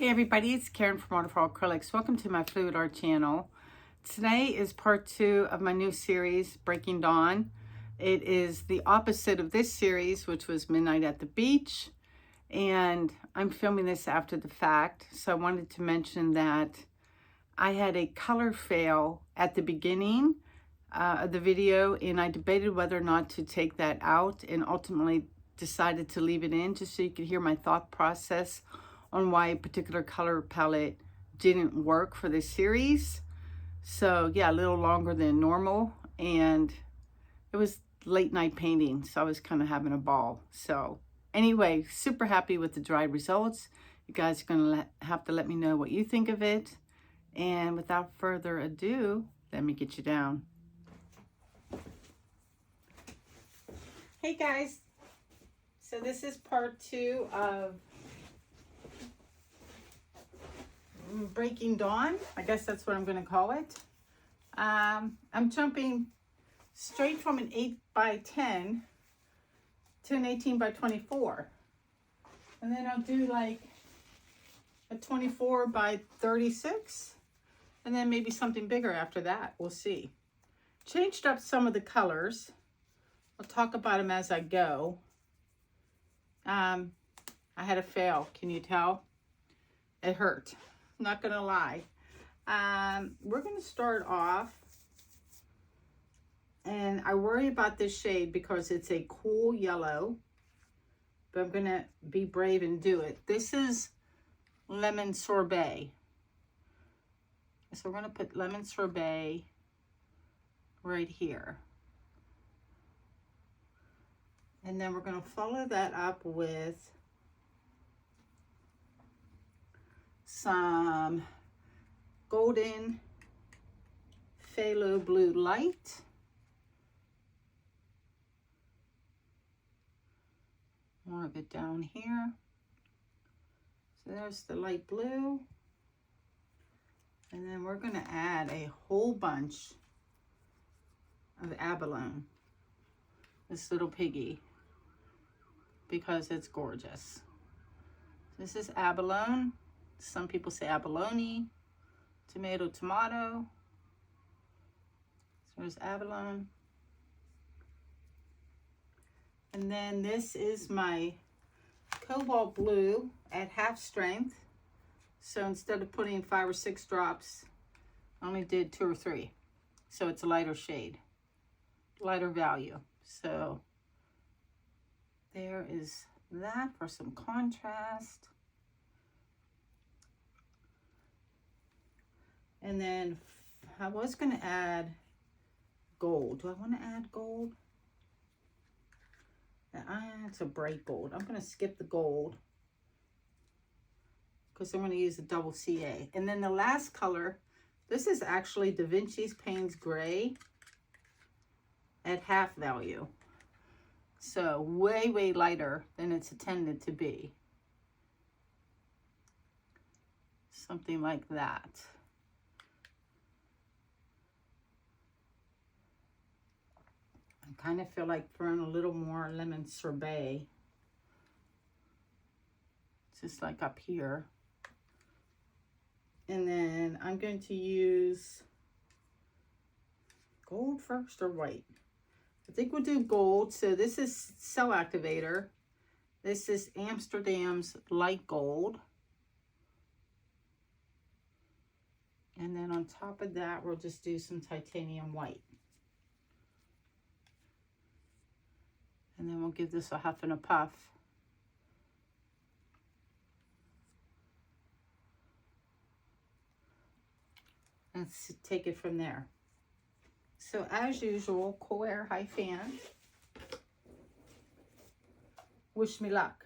Hey everybody, it's Karen from Waterfall Acrylics. Welcome to my Fluid Art channel. Today is part 2 of my new series, Breaking Dawn. It is the opposite of this series, which was Midnight at the Beach. And I'm filming this after the fact, so I wanted to mention that I had a color fail at the beginning of the video, and I debated whether or not to take that out, and ultimately decided to leave it in just so you could hear my thought process on why a particular color palette didn't work for this series. So yeah, a little longer than normal, and it was late night painting, so I was kind of having a ball. So anyway, super happy with the dry results. You guys are gonna have to let me know what you think of it. And without further ado, let me get you down. Hey guys, so this is part 2 of Breaking Dawn. I guess that's what I'm going to call it. I'm jumping straight from an 8x10 to an 18x24. And then I'll do like a 24x36. And then maybe something bigger after that. We'll see. Changed up some of the colors. I'll talk about them as I go. I had a fail. Can you tell? It hurt. Not gonna lie. We're gonna start off, and I worry about this shade because it's a cool yellow, but I'm gonna be brave and do it. This is Lemon Sorbet. So we're gonna put Lemon Sorbet right here. And then we're gonna follow that up with some golden phthalo blue light. More of it down here. So there's the light blue. And then we're going to add a whole bunch of abalone. This little piggy, because it's gorgeous. This is abalone. Some people say abalone, tomato, tomato. So there's abalone. And then this is my cobalt blue at half strength. So instead of putting 5 or 6 drops, I only did 2 or 3. So it's a lighter shade, lighter value. So there is that for some contrast. And then I was going to add gold. Do I want to add gold? It's a bright gold. I'm going to skip the gold because I'm going to use a double CA. And then the last color, this is actually Da Vinci's Payne's Gray at half value. So way, way lighter than it's intended to be. Something like that. I kind of feel like throwing a little more lemon sorbet, just like up here. And then I'm going to use gold first or white. I think we'll do gold. So this is Cell Activator. This is Amsterdam's light gold. And then on top of that, we'll just do some titanium white. And then we'll give this a huff and a puff. Let's take it from there. So as usual, cool air high fan. Wish me luck.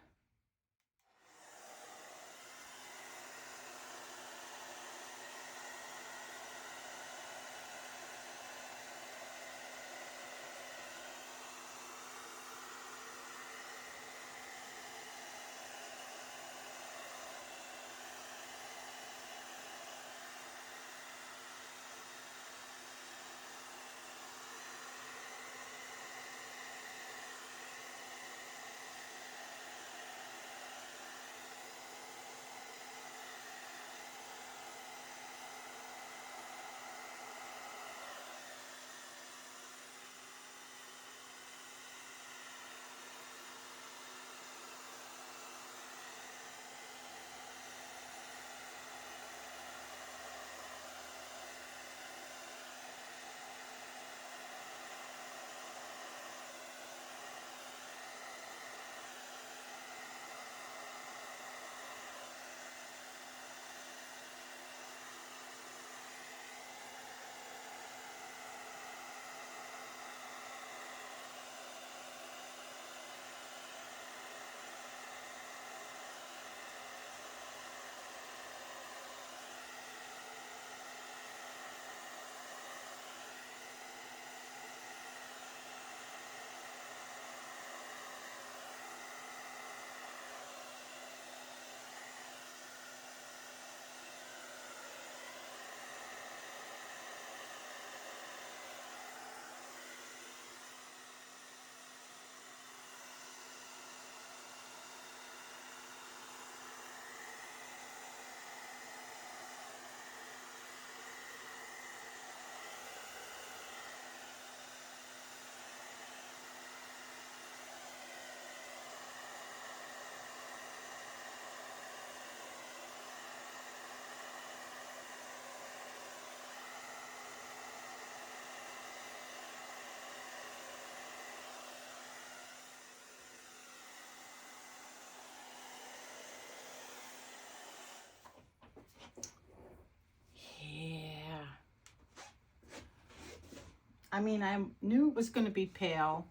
I mean, I knew it was going to be pale,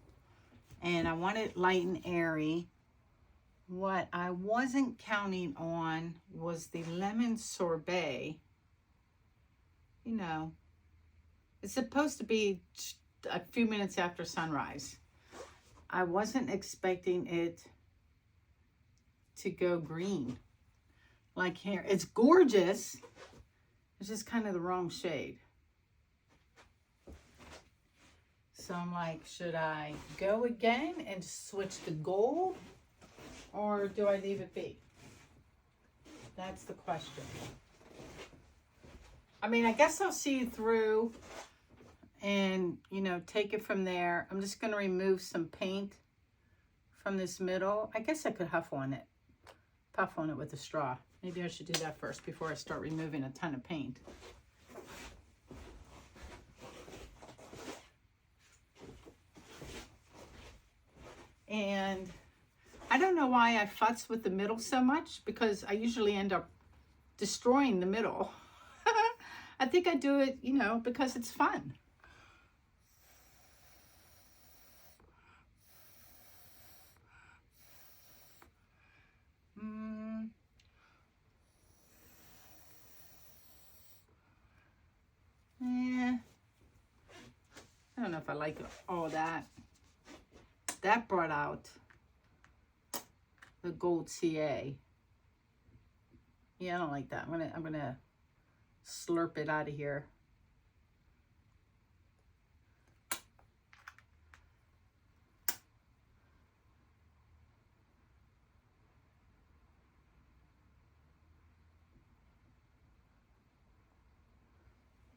and I wanted light and airy. What I wasn't counting on was the lemon sorbet. You know, it's supposed to be a few minutes after sunrise. I wasn't expecting it to go green like here. It's gorgeous. It's just kind of the wrong shade. So I'm like, should I go again and switch to gold, or do I leave it be? That's the question. I mean, I guess I'll see it through and, you know, take it from there. I'm just going to remove some paint from this middle. I guess I could puff on it with a straw. Maybe I should do that first before I start removing a ton of paint. And I don't know why I futz with the middle so much, because I usually end up destroying the middle. I think I do it, you know, because it's fun. I don't know if I like all that. That brought out the gold CA. Yeah, I don't like that. I'm gonna slurp it out of here.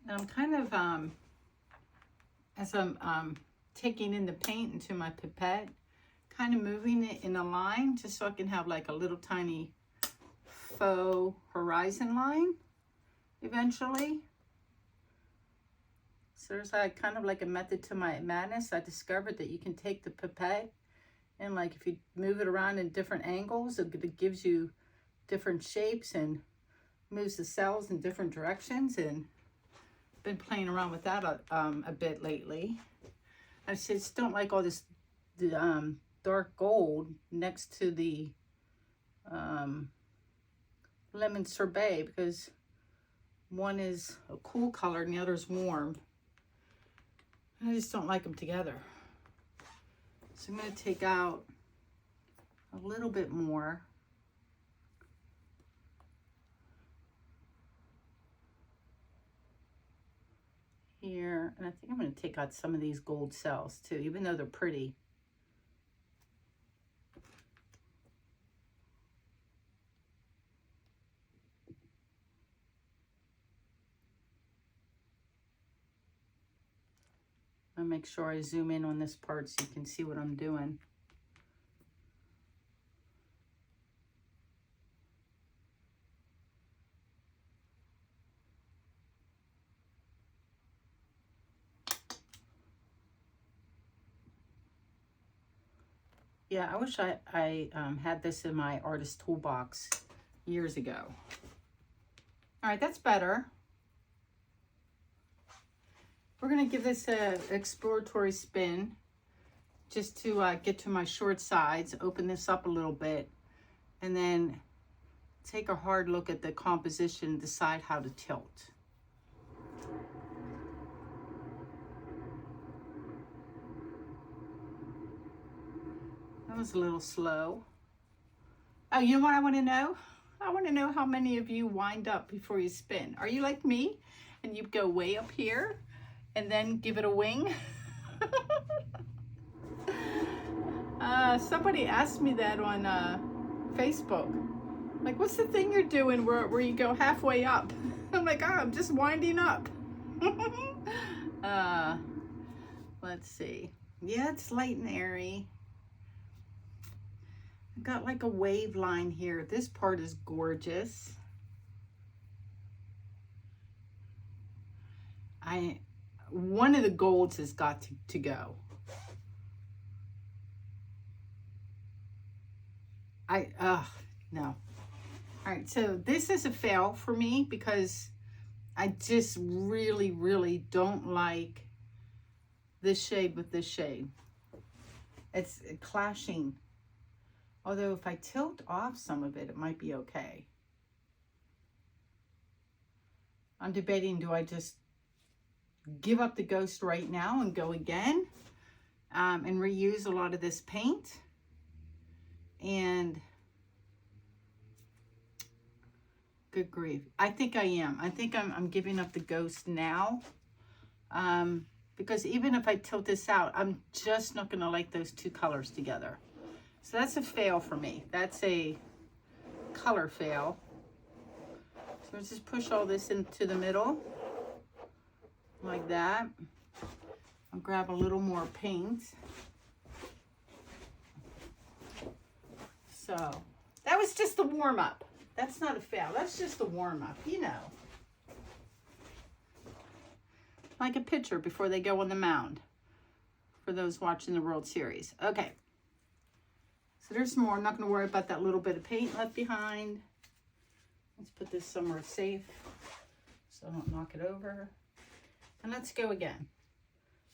Now I'm kind of as I'm taking in the paint into my pipette, kind of moving it in a line just so I can have like a little tiny faux horizon line eventually. So there's like kind of like a method to my madness. I discovered that you can take the pipette and, like, if you move it around in different angles, it gives you different shapes and moves the cells in different directions, and been playing around with that a bit lately. I just don't like all this dark gold next to the lemon sorbet, because one is a cool color and the other is warm. I just don't like them together. So I'm going to take out a little bit more. Here, and I think I'm going to take out some of these gold cells too, even though they're pretty. I'll make sure I zoom in on this part so you can see what I'm doing. Yeah, I wish I had this in my artist toolbox years ago. All right, that's better. We're going to give this an exploratory spin just to get to my short sides, open this up a little bit, and then take a hard look at the composition, decide how to tilt. That was a little slow. Oh, you know what I want to know? I want to know how many of you wind up before you spin. Are you like me and you go way up here and then give it a wing? Somebody asked me that on Facebook. Like, what's the thing you're doing where you go halfway up? I'm like, oh, I'm just winding up. Let's see. Yeah, it's light and airy. I've got like a wave line here. This part is gorgeous. One of the golds has got to go. No. All right, so this is a fail for me because I just really, really don't like this shade with this shade. It's clashing. Although if I tilt off some of it, it might be okay. I'm debating, do I just give up the ghost right now and go again and reuse a lot of this paint? And good grief, I think I am. I think I'm giving up the ghost now, because even if I tilt this out, I'm just not gonna like those two colors together. So that's a fail for me. That's a color fail. So let's just push all this into the middle like that. I'll grab a little more paint. So that was just the warm-up. That's not a fail. That's just the warm-up, you know. Like a pitcher before they go on the mound, for those watching the World Series. Okay. So there's more. I'm not going to worry about that little bit of paint left behind. Let's put this somewhere safe so I don't knock it over. And let's go again.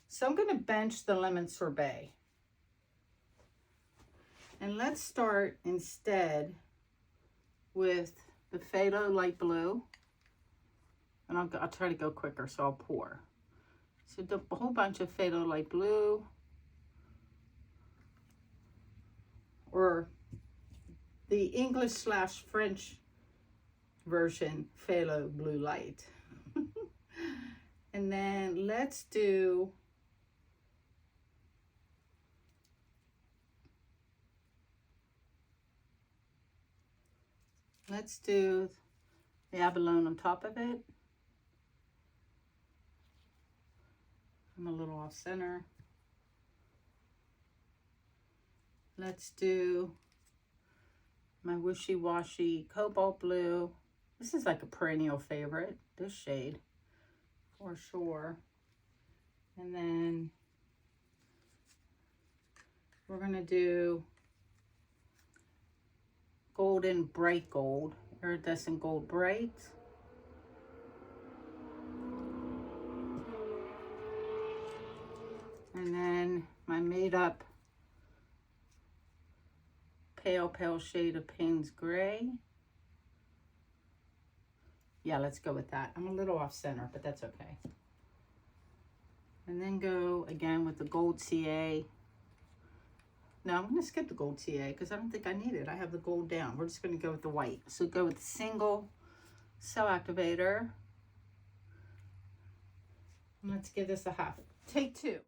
So I'm going to bench the lemon sorbet. And let's start instead with the phthalo light blue. And I'll try to go quicker, so I'll pour. So a whole bunch of phthalo light blue. Or the English/French version, phthalo blue light. And then let's do the abalone on top of it. I'm a little off center. Let's do my wishy-washy cobalt blue. This is like a perennial favorite, this shade, for sure. And then we're gonna do golden bright gold, iridescent gold bright. And then my made up pale shade of Payne's Gray. Yeah, let's go with that. I'm a little off center, but that's okay. And then go again with the gold CA. No, I'm gonna skip the gold CA because I don't think I need it. I have the gold down. We're just gonna go with the white. So go with the single cell activator. And let's give this a half. Take two.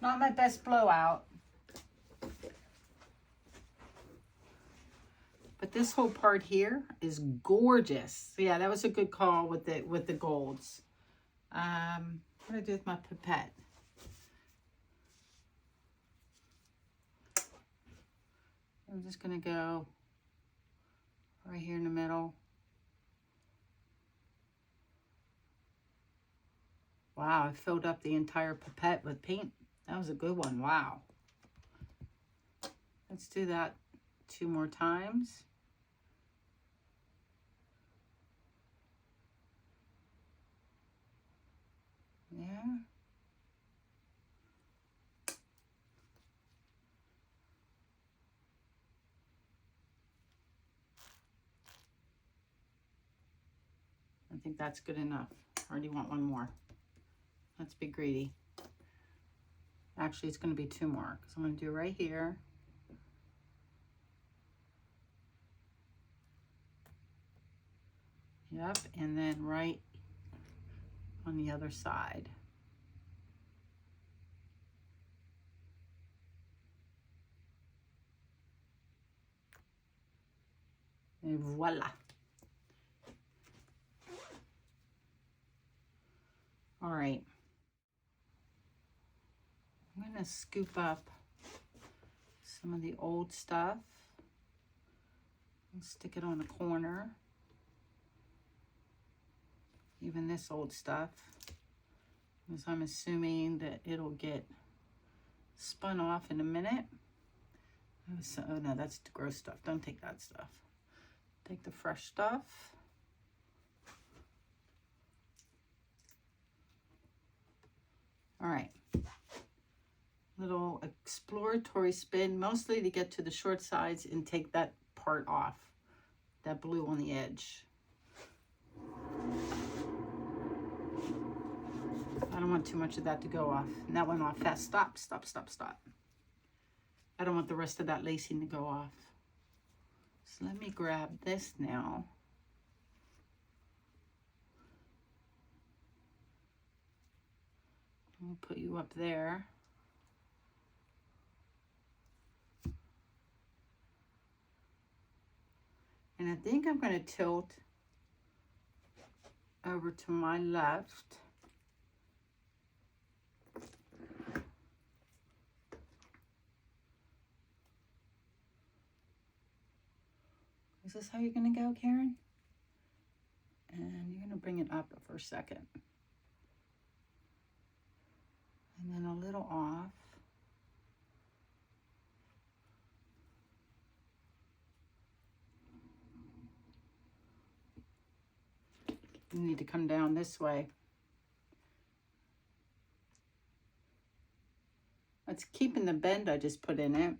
Not my best blowout. But this whole part here is gorgeous. So yeah, that was a good call with the golds. What did I do with my pipette? I'm just going to go right here in the middle. Wow, I filled up the entire pipette with paint. That was a good one. Wow. Let's do that 2 more times. Yeah. I think that's good enough. I already want 1 more. Let's be greedy. Actually, it's going to be 2 more because I'm going to do right here. Yep, and then right on the other side. And voila. All right. I'm going to scoop up some of the old stuff and stick it on a corner. Even this old stuff, because I'm assuming that it'll get spun off in a minute. Oh no, that's the gross stuff. Don't take that stuff. Take the fresh stuff. All right. Little exploratory spin, mostly to get to the short sides and take that part off, that blue on the edge. I don't want too much of that to go off. And that went off fast. Stop, stop, stop, stop. I don't want the rest of that lacing to go off. So let me grab this now. I'll put you up there. And I think I'm going to tilt over to my left. Is this how you're going to go, Karen? And you're going to bring it up for a second. And then a little off. You need to come down this way. It's keeping the bend I just put in it.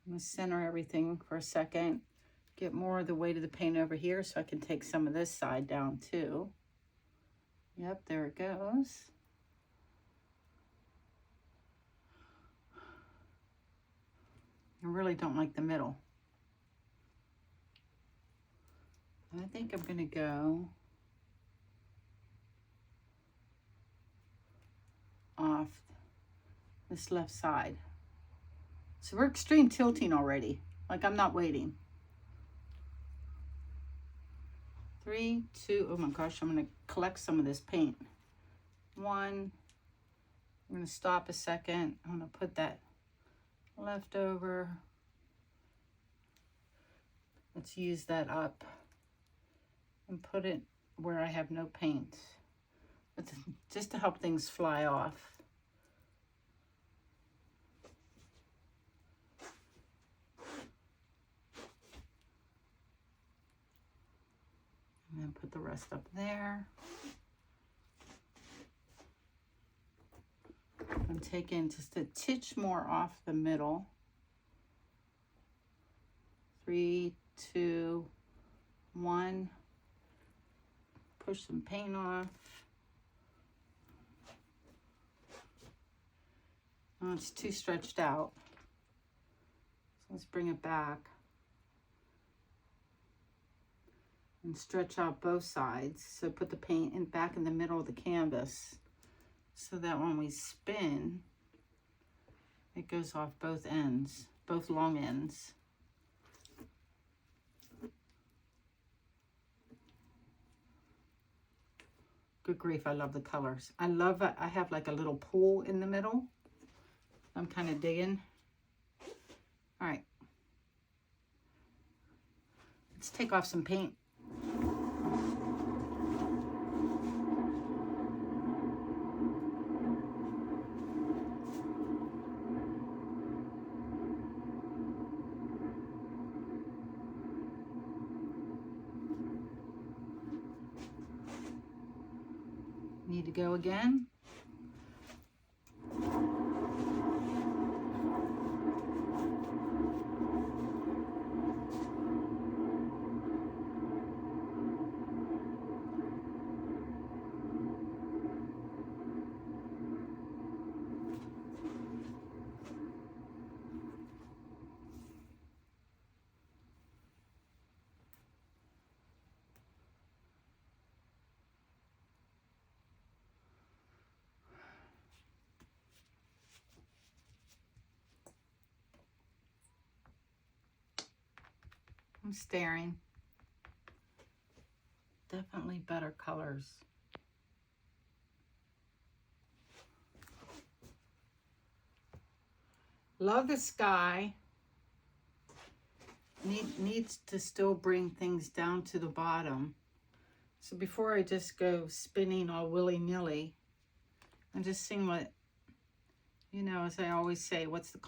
I'm going to center everything for a second. Get more of the weight of the paint over here so I can take some of this side down too. Yep, there it goes. I really don't like the middle. I think I'm going to go off this left side. So we're extreme tilting already. Like I'm not waiting. 3, 2, oh my gosh, I'm going to collect some of this paint. 1, I'm going to stop a second. I'm going to put that left over. Let's use that up and put it where I have no paint. It's just to help things fly off. And then put the rest up there. I'm taking just a titch more off the middle. 3, 2, 1. Push some paint off. Oh, it's too stretched out. So let's bring it back. And stretch out both sides. So put the paint in back in the middle of the canvas so that when we spin, it goes off both ends, both long ends. Good grief, I love the colors. I love it. I have like a little pool in the middle. I'm kind of digging. All right. Let's take off some paint. Need to go again. I'm staring. Definitely better colors. Love the sky. Needs to still bring things down to the bottom. So before I just go spinning all willy-nilly, I'm just seeing what, you know, as I always say, what's the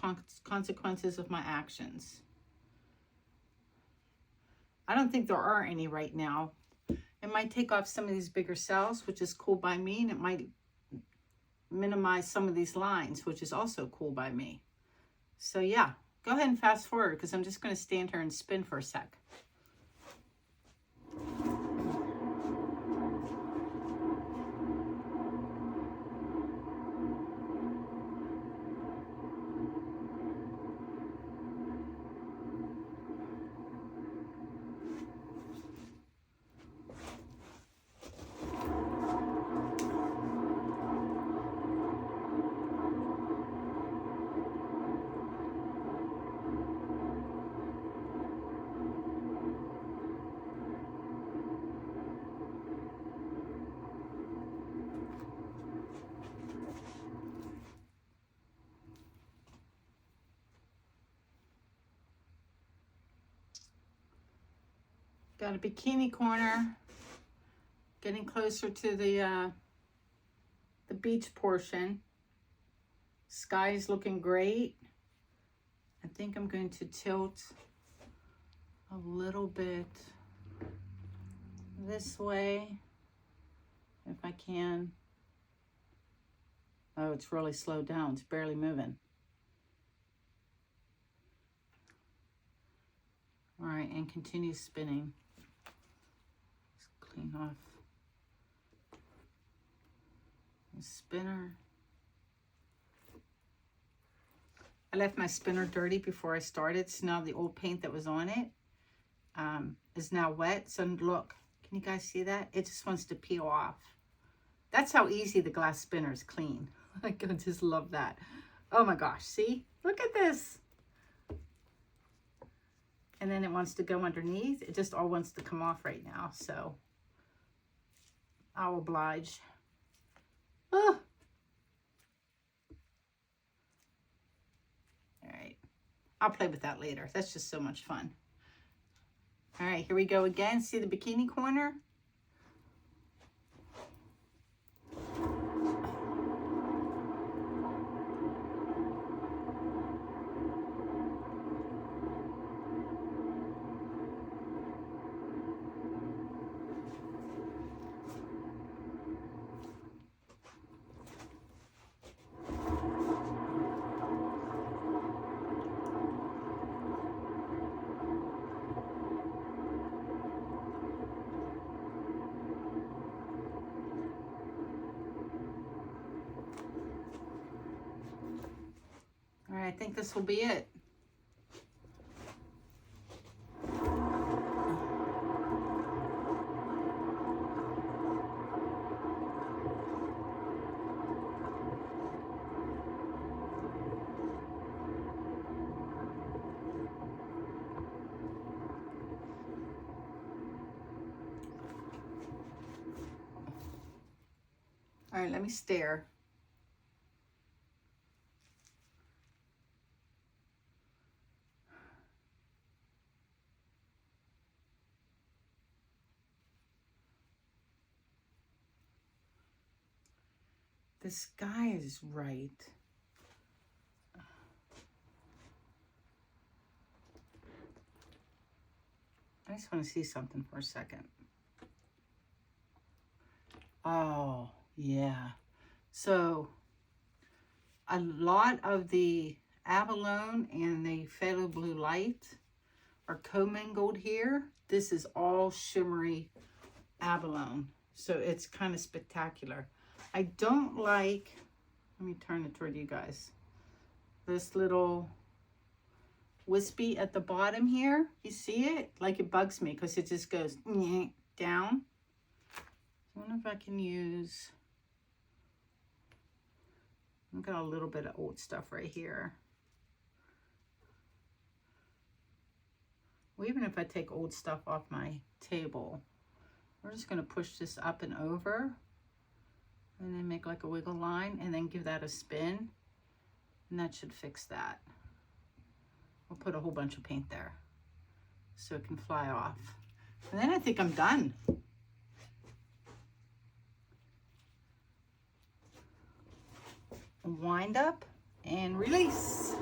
consequences of my actions? I don't think there are any right now. It might take off some of these bigger cells, which is cool by me, and it might minimize some of these lines, which is also cool by me. So yeah, go ahead and fast forward because I'm just going to stand here and spin for a sec. Got a bikini corner, getting closer to the beach portion. Sky is looking great. I think I'm going to tilt a little bit this way, if I can. Oh, it's really slowed down. It's barely moving. All right, and continue spinning. Just clean off the spinner. I left my spinner dirty before I started, so now the old paint that was on it is now wet. So look, can you guys see that? It just wants to peel off. That's how easy the glass spinner's clean. I just love that. Oh my gosh, see? Look at this. And then it wants to go underneath. It just all wants to come off right now, so I'll oblige. Oh. All right, I'll play with that later. That's just so much fun. All right, here we go again. See the bikini corner? All right, I think this will be it. All right, let me stare. the sky is right. I just want to see something for a second. Oh, yeah. So a lot of the abalone and the phthalo blue light are commingled here. This is all shimmery abalone. So it's kind of spectacular. I don't like, let me turn it toward you guys, this little wispy at the bottom here. You see it? Like it bugs me because it just goes down. I wonder if I can use, I've got a little bit of old stuff right here. Well, even if I take old stuff off my table, we're just going to push this up and over and then make like a wiggle line and then give that a spin, and that should fix that. We'll put a whole bunch of paint there so it can fly off. And then I think I'm done. Wind up and release.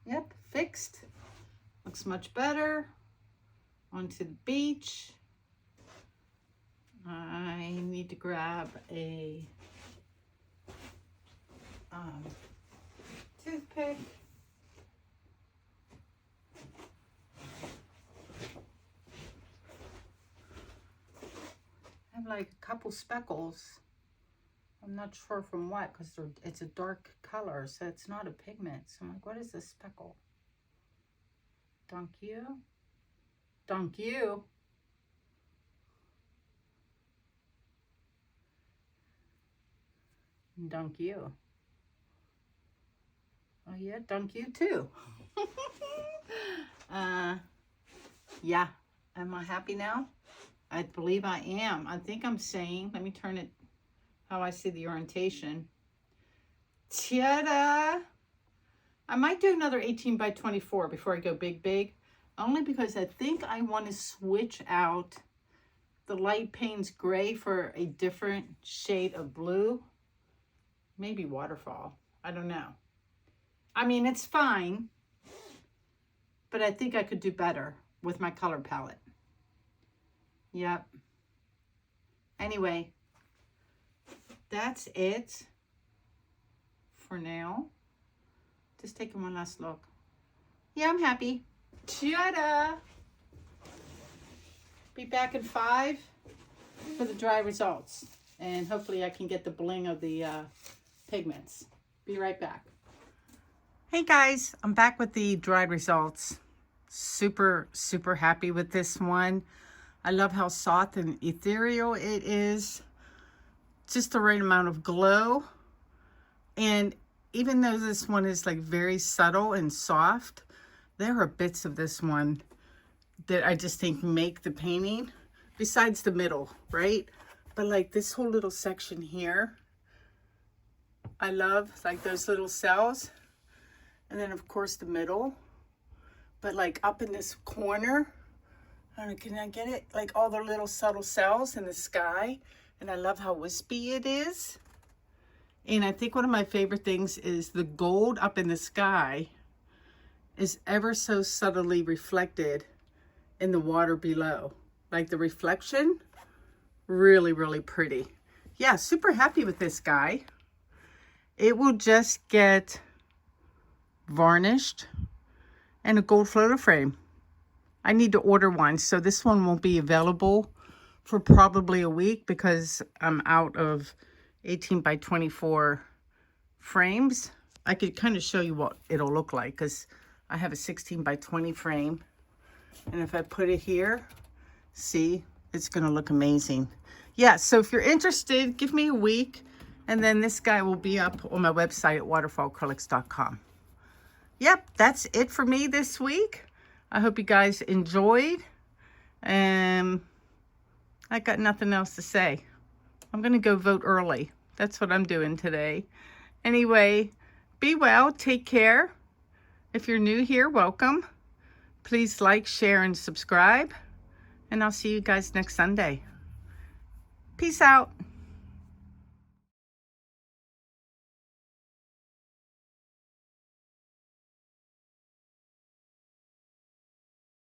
Yep, fixed. Looks much better. Onto the beach. I need to grab a toothpick. I have like a couple speckles. I'm not sure from what, because it's a dark color, so it's not a pigment. So I'm like, what is this speckle? Dunk you. Dunk you. Dunk you. Oh yeah, dunk you too. Yeah, am I happy now? I believe I am. I think I'm saying, let me turn it how I see the orientation. Ta-da! I might do another 18 by 24 before I go big, only because I think I want to switch out the light Payne's gray for a different shade of blue. Maybe waterfall. I don't know. I mean, it's fine, but I think I could do better with my color palette. Yep. Anyway, that's it for now. Just taking one last look. Yeah, I'm happy. Ta-da! Be back in 5 for the dry results. And hopefully I can get the bling of the pigments. Be right back. Hey guys, I'm back with the dried results. Super, super happy with this one. I love how soft and ethereal it is. Just the right amount of glow. And even though this one is like very subtle and soft, there are bits of this one that I just think make the painting, besides the middle, right? But like this whole little section here, I love like those little cells. And then of course the middle, but like up in this corner, I don't know, can I get it? Like all the little subtle cells in the sky. And I love how wispy it is. And I think one of my favorite things is the gold up in the sky is ever so subtly reflected in the water below. Like the reflection, really, really pretty. Yeah, super happy with this guy. It will just get varnished and a gold floater frame. I need to order one, so this one won't be available for probably a week because I'm out of 18 by 24 frames. I could kind of show you what it'll look like because I have a 16 by 20 frame. And if I put it here, see, it's gonna look amazing. Yeah, so if you're interested, give me a week and then this guy will be up on my website at waterfallacrylics.com. Yep, that's it for me this week. I hope you guys enjoyed. I got nothing else to say. I'm gonna go vote early. That's what I'm doing today. Anyway, Be well. Take care. If you're new here, welcome. Please like, share, and subscribe. And I'll see you guys next Sunday. Peace out.